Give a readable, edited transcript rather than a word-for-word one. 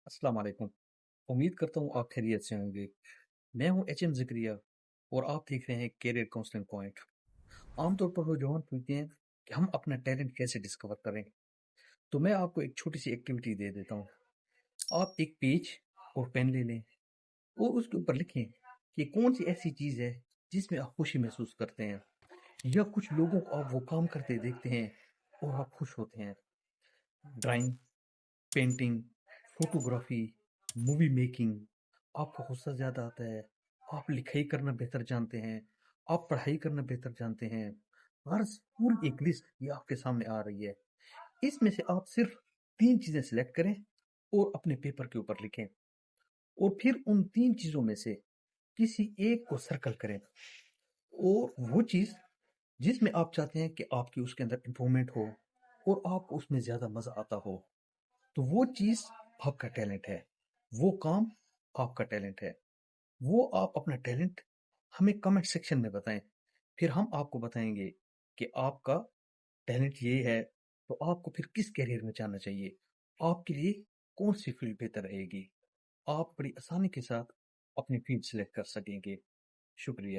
अस्सलाम वालेकुम। उम्मीद करता हूँ आप खैरियत से होंगे। मैं हूँ एचएम ज़िक्रिया और आप देख रहे हैं कैरियर काउंसलिंग पॉइंट। आमतौर पर नौजवान पूछते हैं कि हम अपना टैलेंट कैसे डिस्कवर करें। तो मैं आपको एक छोटी सी एक्टिविटी दे देता हूँ। आप एक पेज और पेन ले लें और उसके ऊपर लिखें कि कौन सी ऐसी चीज़ है जिसमें आप खुशी महसूस करते हैं, या कुछ लोगों को आप वो काम करते देखते हैं और आप खुश होते हैं। Drawing, painting, photography, movie making, आपको गुस्सा ज़्यादा आता है, आप लिखाई करना बेहतर जानते हैं, आप पढ़ाई करना बेहतर जानते हैं। गर्ज़ पूरी एक लिस्ट ये आपके सामने आ रही है। इसमें से आप सिर्फ 3 चीज़ें सेलेक्ट करें और अपने पेपर के ऊपर लिखें, और फिर उन 3 चीज़ों में से किसी एक को सर्कल करें, और वो चीज़ जिसमें आप चाहते हैं कि आपकी उसके अंदर इम्प्रूवमेंट हो और आपको उसमें ज़्यादा मज़ा आता हो, तो वो चीज़ आपका टैलेंट है, वो काम आपका टैलेंट है। वो आप अपना टैलेंट हमें कमेंट सेक्शन में बताएं, फिर हम आपको बताएंगे कि आपका टैलेंट ये है, तो आपको फिर किस करियर में जाना चाहिए, आपके लिए कौन सी फील्ड बेहतर रहेगी। आप बड़ी आसानी के साथ अपनी फील्ड सेलेक्ट कर सकेंगे। शुक्रिया।